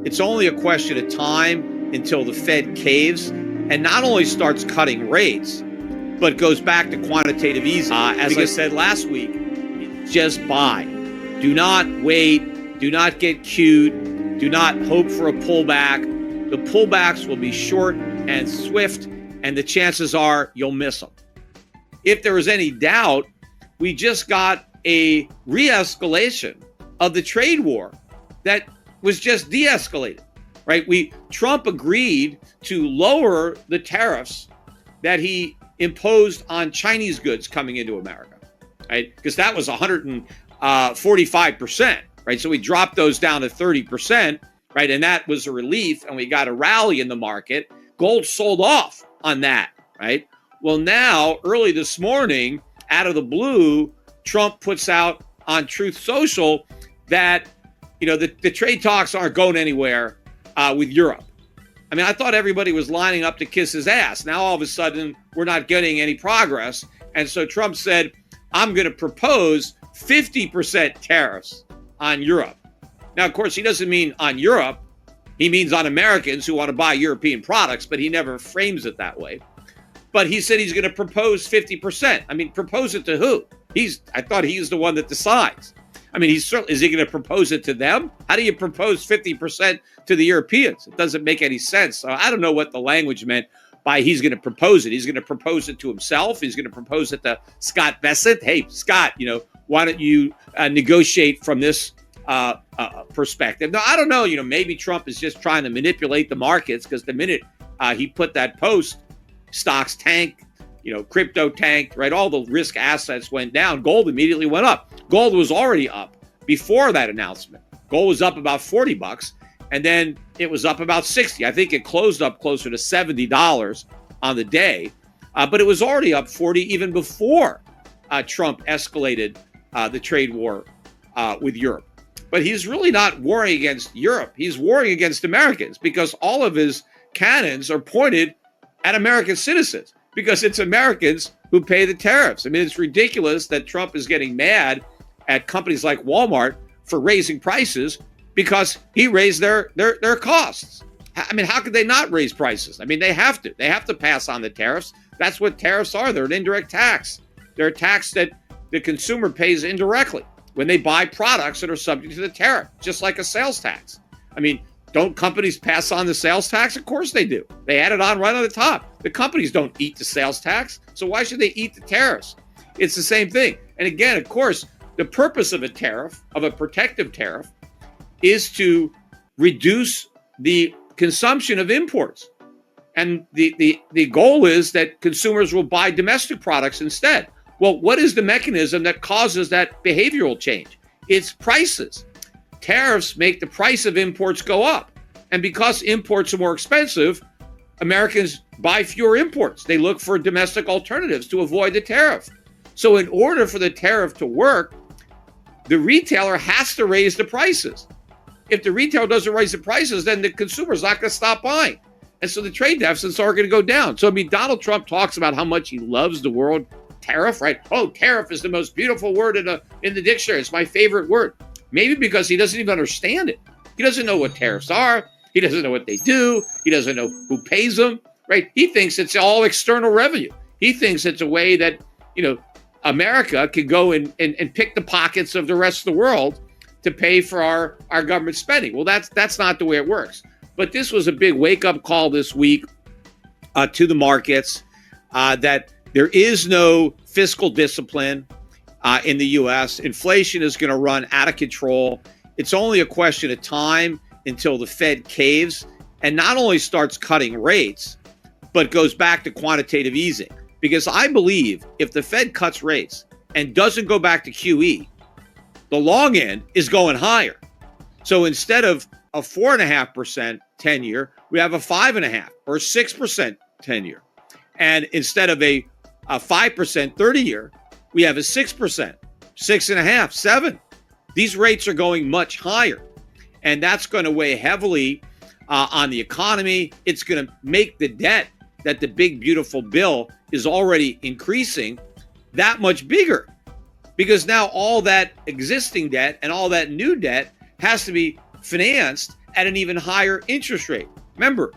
It's only a question of time until the Fed caves and not only starts cutting rates, but goes back to quantitative easing. As I said last week, just buy. Do not wait. Do not get cute. Do not hope for a pullback. The pullbacks will be short and swift, and the chances are you'll miss them. If there is any doubt, we just got a re-escalation of the trade war that was just de-escalated, right? Trump agreed to lower the tariffs that he imposed on Chinese goods coming into America, right? Because that was 145%, right? So we dropped those down to 30%, right? And that was a relief, and we got a rally in the market. Gold sold off on that, right? Well, now, early this morning, out of the blue, Trump puts out on Truth Social that, the trade talks aren't going anywhere with Europe. I mean, I thought everybody was lining up to kiss his ass. Now, all of a sudden, we're not getting any progress. And so Trump said, I'm going to propose 50% tariffs on Europe. Now, of course, he doesn't mean on Europe. He means on Americans who want to buy European products, but he never frames it that way. But he said he's going to propose 50%. I mean, propose it to who? I thought he's the one that decides. I mean, is he going to propose it to them? How do you propose 50% to the Europeans? It doesn't make any sense. So I don't know what the language meant by he's going to propose it. He's going to propose it to himself. He's going to propose it to Scott Bessent. Hey, Scott, why don't you negotiate from this perspective? Now, I don't know. Maybe Trump is just trying to manipulate the markets, because the minute he put that post, stocks tanked, crypto tanked, right? All the risk assets went down. Gold immediately went up. Gold was already up before that announcement. Gold was up about $40, and then it was up about 60. I think it closed up closer to $70 on the day, but it was already up 40 even before Trump escalated the trade war with Europe. But he's really not warring against Europe. He's warring against Americans, because all of his cannons are pointed at American citizens, because it's Americans who pay the tariffs. I mean, it's ridiculous that Trump is getting mad at companies like Walmart for raising prices because he raised their costs. I mean, how could they not raise prices? I mean, they have to. They have to pass on the tariffs. That's what tariffs are. They're an indirect tax. They're a tax that the consumer pays indirectly when they buy products that are subject to the tariff, just like a sales tax. I mean, don't companies pass on the sales tax? Of course they do. They add it on right on the top. The companies don't eat the sales tax, so why should they eat the tariffs? It's the same thing. And again, of course, the purpose of a tariff, of a protective tariff, is to reduce the consumption of imports. And the goal is that consumers will buy domestic products instead. Well, what is the mechanism that causes that behavioral change? It's prices. Tariffs make the price of imports go up. And because imports are more expensive, Americans buy fewer imports. They look for domestic alternatives to avoid the tariff. So in order for the tariff to work, the retailer has to raise the prices. If the retailer doesn't raise the prices, then the consumer's not going to stop buying. And so the trade deficits are going to go down. So, I mean, Donald Trump talks about how much he loves the word tariff, right? Oh, tariff is the most beautiful word in the dictionary. It's my favorite word. Maybe because he doesn't even understand it. He doesn't know what tariffs are. He doesn't know what they do. He doesn't know who pays them, right? He thinks it's all external revenue. He thinks it's a way that, America could go and pick the pockets of the rest of the world to pay for our government spending. Well, that's not the way it works. But this was a big wake-up call this week to the markets that there is no fiscal discipline in the U.S. Inflation is going to run out of control. It's only a question of time until the Fed caves and not only starts cutting rates, but goes back to quantitative easing. Because I believe if the Fed cuts rates and doesn't go back to QE, the long end is going higher. So instead of a 4.5% 10-year, we have a 5.5% or 6% 10-year. And instead of a 5% 30-year, we have a 6%, 6.5%, 7%. These rates are going much higher. And that's going to weigh heavily on the economy. It's going to make the debt that the big, beautiful bill is already increasing that much bigger. Because now all that existing debt and all that new debt has to be financed at an even higher interest rate. Remember,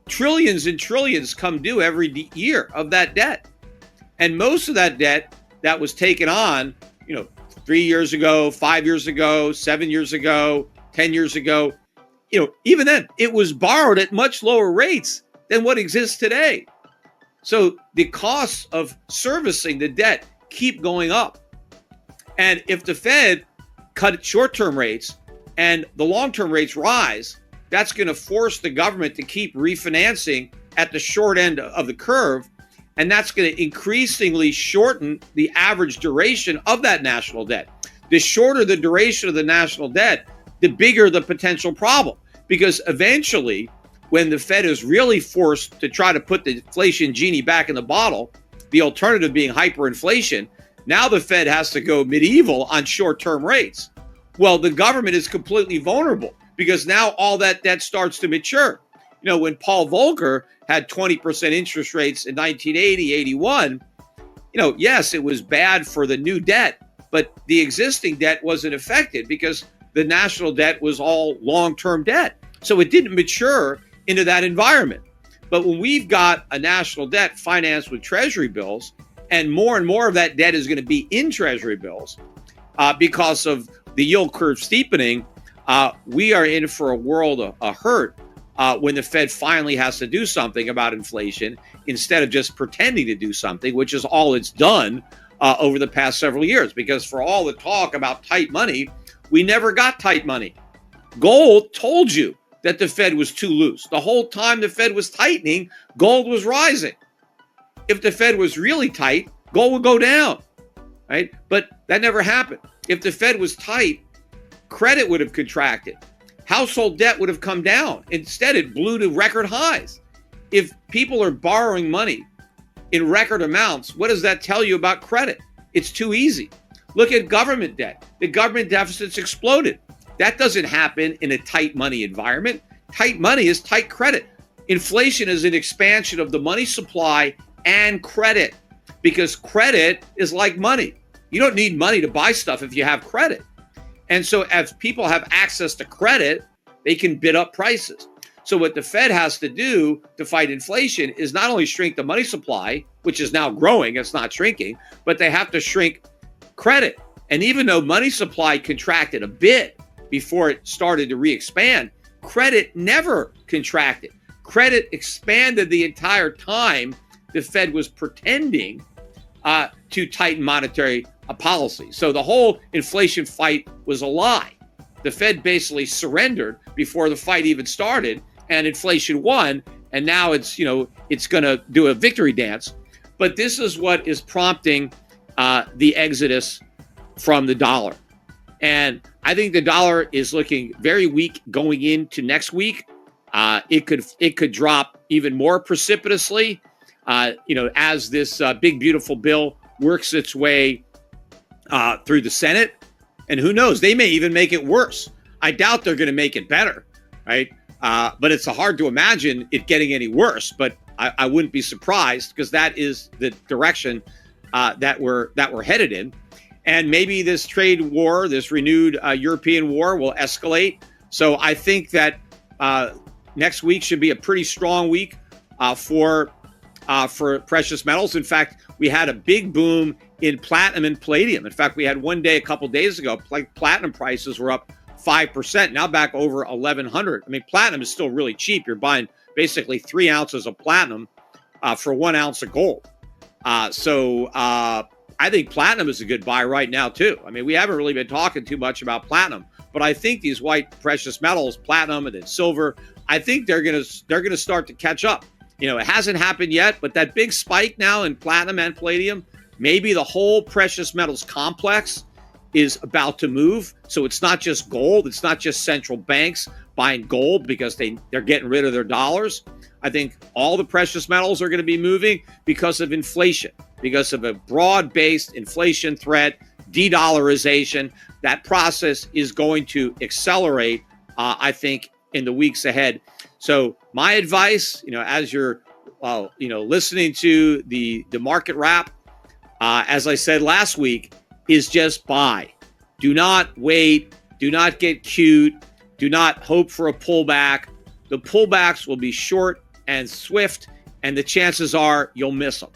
trillions and trillions come due every year of that debt. And most of that debt that was taken on, 3 years ago, 5 years ago, 7 years ago, 10 years ago, even then, it was borrowed at much lower rates than what exists today. So the costs of servicing the debt keep going up. And if the Fed cut short-term rates and the long-term rates rise, that's going to force the government to keep refinancing at the short end of the curve. And that's going to increasingly shorten the average duration of that national debt. The shorter the duration of the national debt, the bigger the potential problem. Because eventually, when the Fed is really forced to try to put the inflation genie back in the bottle, the alternative being hyperinflation, now the Fed has to go medieval on short-term rates. Well, the government is completely vulnerable because now all that debt starts to mature. When Paul Volcker had 20% interest rates in 1980, 81, yes, it was bad for the new debt, but the existing debt wasn't affected because the national debt was all long-term debt. So it didn't mature into that environment. But when we've got a national debt financed with treasury bills, and more of that debt is going to be in treasury bills because of the yield curve steepening, we are in for a world of hurt when the Fed finally has to do something about inflation instead of just pretending to do something, which is all it's done over the past several years. Because for all the talk about tight money, we never got tight money. Gold told you that the Fed was too loose. The whole time the Fed was tightening, gold was rising. If the Fed was really tight, gold would go down, right? But that never happened. If the Fed was tight, credit would have contracted. Household debt would have come down. Instead, it blew to record highs. If people are borrowing money in record amounts, what does that tell you about credit? It's too easy. Look at government debt. The government deficit's exploded. That doesn't happen in a tight money environment. Tight money is tight credit. Inflation is an expansion of the money supply and credit because credit is like money. You don't need money to buy stuff if you have credit. And so as people have access to credit, they can bid up prices. So what the Fed has to do to fight inflation is not only shrink the money supply, which is now growing, it's not shrinking, but they have to shrink credit. And even though money supply contracted a bit before it started to re-expand, credit never contracted. Credit expanded the entire time the Fed was pretending to tighten monetary policy. So the whole inflation fight was a lie. The Fed basically surrendered before the fight even started, and inflation won. And now it's going to do a victory dance. But this is what is prompting the exodus from the dollar. And I think the dollar is looking very weak going into next week. It could drop even more precipitously, as this big beautiful bill works its way through the Senate. And who knows, they may even make it worse. I doubt they're going to make it better, right? But it's hard to imagine it getting any worse. But I wouldn't be surprised because that is the direction that we're headed in. And maybe this trade war, this renewed European war, will escalate. So I think that next week should be a pretty strong week for precious metals. In fact, we had a big boom in platinum and palladium. In fact, we had one day a couple days ago, platinum prices were up 5%, now back over 1,100. I mean, platinum is still really cheap. You're buying basically 3 ounces of platinum for 1 ounce of gold. So I think platinum is a good buy right now, too. I mean, we haven't really been talking too much about platinum, but I think these white precious metals, platinum and then silver, I think they're gonna start to catch up. It hasn't happened yet, but that big spike now in platinum and palladium, maybe the whole precious metals complex is about to move. So it's not just gold. It's not just central banks buying gold because they're getting rid of their dollars. I think all the precious metals are going to be moving because of inflation, because of a broad-based inflation threat, de-dollarization. That process is going to accelerate, I think, in the weeks ahead. So my advice, as you're, listening to the market wrap, as I said last week, is just buy. Do not wait. Do not get cute. Do not hope for a pullback. The pullbacks will be short and swift, and the chances are you'll miss them.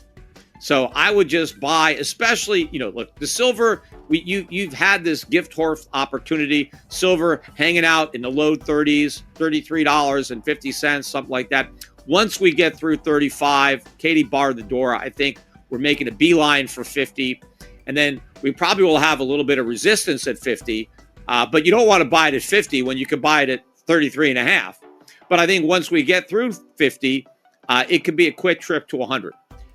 So I would just buy, especially, look, the silver, you've had this gift horse opportunity, silver hanging out in the low 30s, $33.50, something like that. Once we get through 35, Katie barred the door. I think we're making a beeline for 50. And then we probably will have a little bit of resistance at 50. But you don't want to buy it at 50 when you can buy it at 33.5. But I think once we get through 50, it could be a quick trip to 100.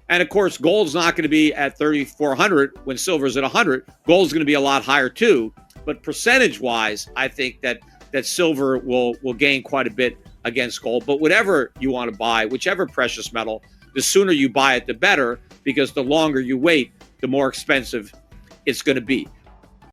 And of course, gold's not going to be at 3,400 when silver's at 100. Gold's going to be a lot higher too. But percentage-wise, I think that silver will gain quite a bit against gold. But whatever you want to buy, whichever precious metal, the sooner you buy it, the better, because the longer you wait, the more expensive it's going to be.